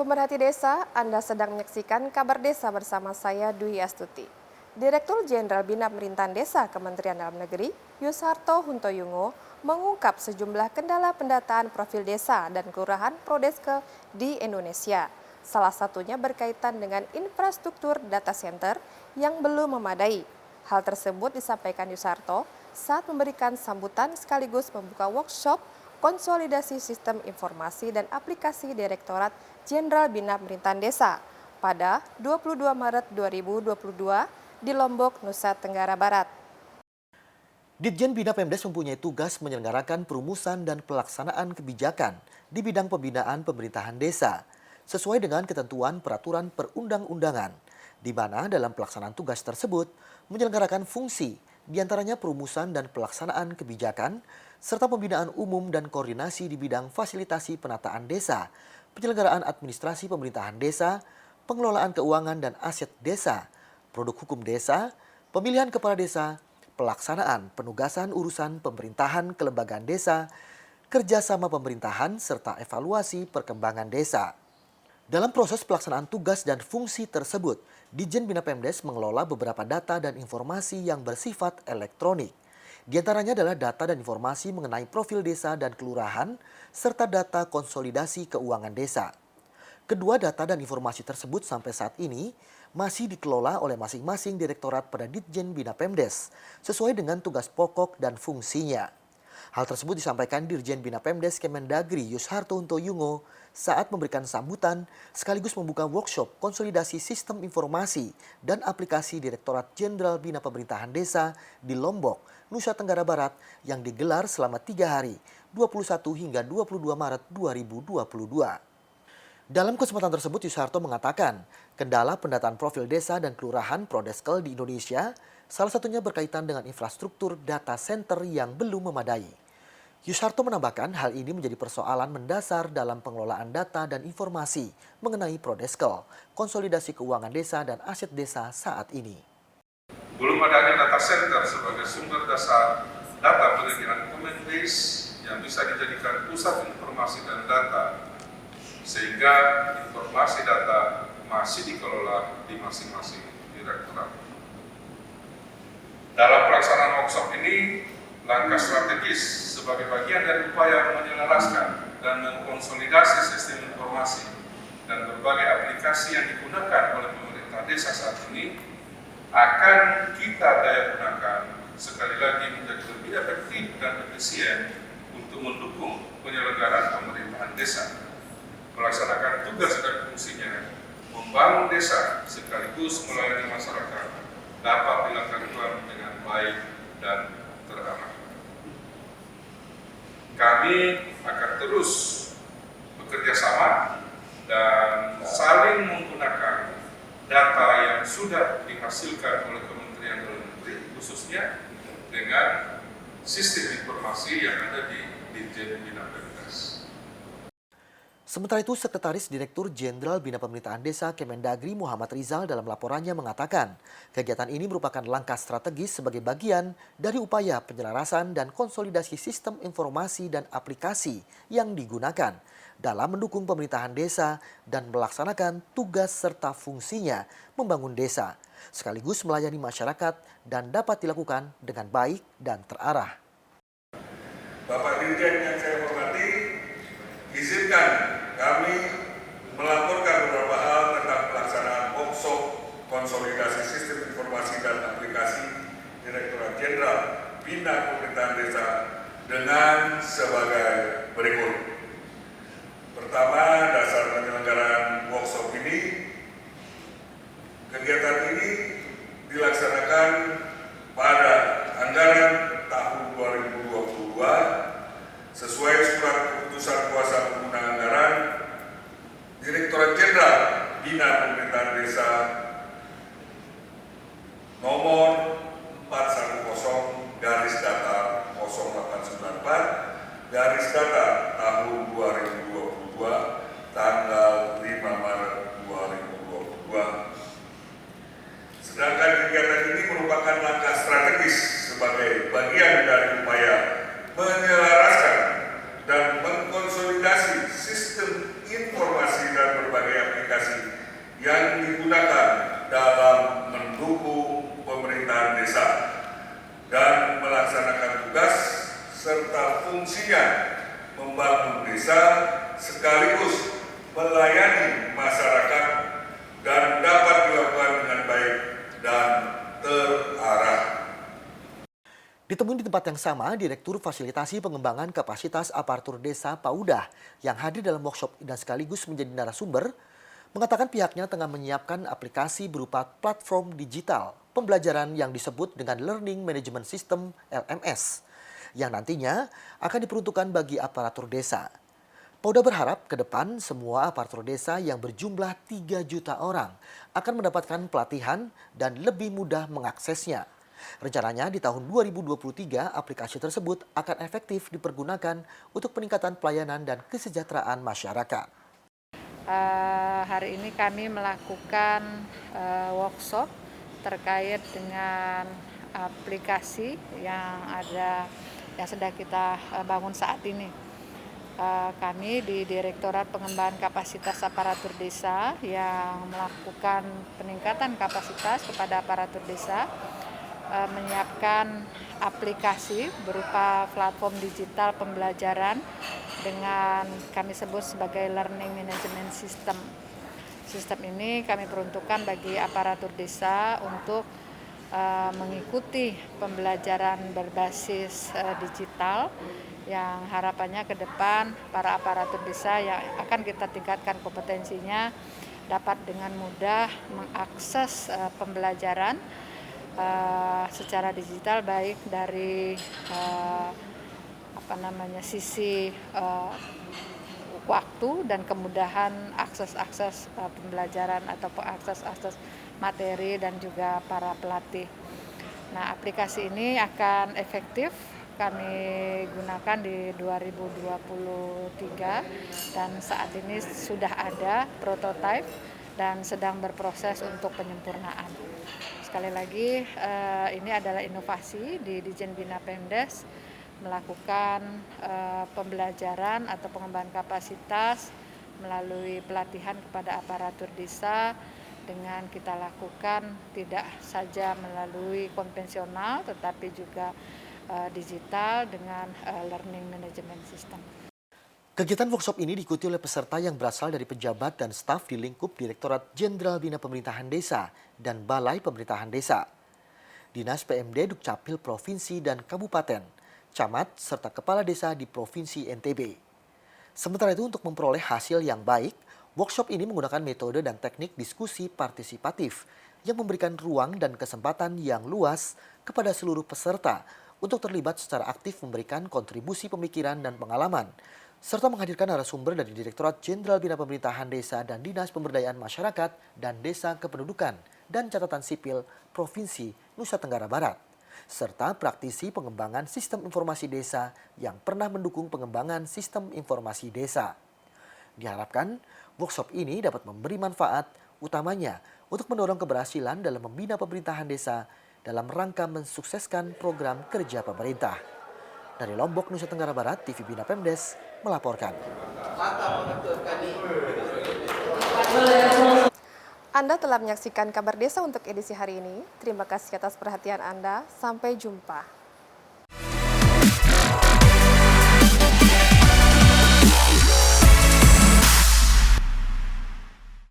Pemerhati desa, Anda sedang menyaksikan kabar desa bersama saya Dwi Astuti. Direktur Jenderal Bina Pemerintahan Desa Kementerian Dalam Negeri, Yusharto Huntoyungo, mengungkap sejumlah kendala pendataan profil desa dan kelurahan Prodeske di Indonesia. Salah satunya berkaitan dengan infrastruktur data center yang belum memadai. Hal tersebut disampaikan Yusharto saat memberikan sambutan sekaligus membuka workshop konsolidasi sistem informasi dan aplikasi Direktorat Jenderal Bina Pemerintahan Desa pada 22 Maret 2022 di Lombok, Nusa Tenggara Barat. Ditjen Bina Pemdes mempunyai tugas menyelenggarakan perumusan dan pelaksanaan kebijakan di bidang pembinaan pemerintahan desa sesuai dengan ketentuan peraturan perundang-undangan, di mana dalam pelaksanaan tugas tersebut menyelenggarakan fungsi diantaranya perumusan dan pelaksanaan kebijakan, serta pembinaan umum dan koordinasi di bidang fasilitasi penataan desa, penyelenggaraan administrasi pemerintahan desa, pengelolaan keuangan dan aset desa, produk hukum desa, pemilihan kepala desa, pelaksanaan penugasan urusan pemerintahan kelembagaan desa, kerjasama pemerintahan, serta evaluasi perkembangan desa. Dalam proses pelaksanaan tugas dan fungsi tersebut, Ditjen Bina Pemdes mengelola beberapa data dan informasi yang bersifat elektronik. Di antaranya adalah data dan informasi mengenai profil desa dan kelurahan, serta data konsolidasi keuangan desa. Kedua data dan informasi tersebut sampai saat ini masih dikelola oleh masing-masing direktorat pada Ditjen Bina Pemdes, sesuai dengan tugas pokok dan fungsinya. Hal tersebut disampaikan Dirjen Bina Pemdes Kemendagri Yusharto Huntoyungo saat memberikan sambutan sekaligus membuka workshop konsolidasi sistem informasi dan aplikasi Direktorat Jenderal Bina Pemerintahan Desa di Lombok, Nusa Tenggara Barat yang digelar selama 3 hari, 21 hingga 22 Maret 2022. Dalam kesempatan tersebut, Yusharto mengatakan, kendala pendataan profil desa dan kelurahan Prodeske di Indonesia salah satunya berkaitan dengan infrastruktur data center yang belum memadai. Yusharto menambahkan hal ini menjadi persoalan mendasar dalam pengelolaan data dan informasi mengenai Prodeske, konsolidasi keuangan desa dan aset desa saat ini. Belum adanya data center sebagai sumber dasar data penelitian Kemenbase yang bisa dijadikan pusat informasi dan data, sehingga informasi data masih dikelola di masing-masing direktorat. Dalam pelaksanaan workshop ini, langkah strategis sebagai bagian dari upaya menyelaraskan dan mengkonsolidasi sistem informasi dan berbagai aplikasi yang digunakan oleh pemerintah desa saat ini akan kita daya gunakan sekali lagi menjadi lebih efektif dan efisien untuk mendukung penyelenggaraan pemerintahan desa, melaksanakan tugas dan fungsinya, membangun desa sekaligus melayani masyarakat dapat dilakukan dengan baik dan teraman. Kami akan terus bekerja sama dan saling menggunakan data yang sudah dihasilkan oleh Kementerian Dalam Negeri, khususnya dengan sistem informasi yang ada di Ditjen Bina Pemdes. Sementara itu, Sekretaris Direktur Jenderal Bina Pemerintahan Desa Kemendagri Muhammad Rizal dalam laporannya mengatakan, kegiatan ini merupakan langkah strategis sebagai bagian dari upaya penyelarasan dan konsolidasi sistem informasi dan aplikasi yang digunakan dalam mendukung pemerintahan desa dan melaksanakan tugas serta fungsinya membangun desa, sekaligus melayani masyarakat dan dapat dilakukan dengan baik dan terarah. Bapak Dirjen yang saya hormati, izinkan kami melaporkan beberapa hal tentang pelaksanaan workshop konsolidasi sistem informasi dan aplikasi Direktorat Jenderal Bina Pemerintahan Desa dengan sebagai berikut. Pertama, dasar penyelenggaraan workshop ini. Kegiatan ini dilaksanakan pada anggaran tahun 2022 sesuai surat keputusan kuasa pengguna anggaran Direktorat Jenderal Bina Pemerintahan Desa nomor 410 garis datar 0894 garis datar tahun 2022 tanggal 5 Maret 2022. Sedangkan kegiatan ini merupakan dan melaksanakan tugas serta fungsinya membangun desa sekaligus melayani masyarakat dan dapat dilakukan dengan baik dan terarah. Ditemui di tempat yang sama, Direktur Fasilitasi Pengembangan Kapasitas Aparatur Desa Paudah yang hadir dalam workshop dan sekaligus menjadi narasumber, mengatakan pihaknya tengah menyiapkan aplikasi berupa platform digital pembelajaran yang disebut dengan Learning Management System (LMS) yang nantinya akan diperuntukkan bagi aparatur desa. Paudah berharap ke depan semua aparatur desa yang berjumlah 3 juta orang akan mendapatkan pelatihan dan lebih mudah mengaksesnya. Rencananya di tahun 2023 aplikasi tersebut akan efektif dipergunakan untuk peningkatan pelayanan dan kesejahteraan masyarakat. Hari ini kami melakukan workshop terkait dengan aplikasi yang sedang kita bangun saat ini. Kami di Direktorat Pengembangan Kapasitas Aparatur Desa yang melakukan peningkatan kapasitas kepada aparatur desa, menyiapkan aplikasi berupa platform digital pembelajaran dengan kami sebut sebagai Learning Management System. Sistem ini kami peruntukkan bagi aparatur desa untuk mengikuti pembelajaran berbasis digital yang harapannya ke depan para aparatur desa yang akan kita tingkatkan kompetensinya dapat dengan mudah mengakses pembelajaran secara digital, baik dari sisi waktu dan kemudahan akses pembelajaran atau akses materi dan juga para pelatih. Nah, aplikasi ini akan efektif kami gunakan di 2023 dan saat ini sudah ada prototipe dan sedang berproses untuk penyempurnaan. Sekali lagi, ini adalah inovasi di Ditjen Bina Pemdes melakukan pembelajaran atau pengembangan kapasitas melalui pelatihan kepada aparatur desa dengan kita lakukan tidak saja melalui konvensional tetapi juga digital dengan Learning Management System. Kegiatan workshop ini diikuti oleh peserta yang berasal dari pejabat dan staf di lingkup Direktorat Jenderal Bina Pemerintahan Desa dan Balai Pemerintahan Desa, Dinas PMD Dukcapil Provinsi dan Kabupaten, camat, serta kepala desa di Provinsi NTB. Sementara itu untuk memperoleh hasil yang baik, workshop ini menggunakan metode dan teknik diskusi partisipatif yang memberikan ruang dan kesempatan yang luas kepada seluruh peserta untuk terlibat secara aktif memberikan kontribusi pemikiran dan pengalaman, serta menghadirkan narasumber dari Direktorat Jenderal Bina Pemerintahan Desa dan Dinas Pemberdayaan Masyarakat dan Desa Kependudukan dan Catatan Sipil Provinsi Nusa Tenggara Barat, serta praktisi pengembangan sistem informasi desa yang pernah mendukung pengembangan sistem informasi desa. Diharapkan workshop ini dapat memberi manfaat utamanya untuk mendorong keberhasilan dalam membina pemerintahan desa dalam rangka mensukseskan program kerja pemerintah. Dari Lombok, Nusa Tenggara Barat, TV Bina Pemdes melaporkan. Anda telah menyaksikan kabar desa untuk edisi hari ini. Terima kasih atas perhatian Anda. Sampai jumpa.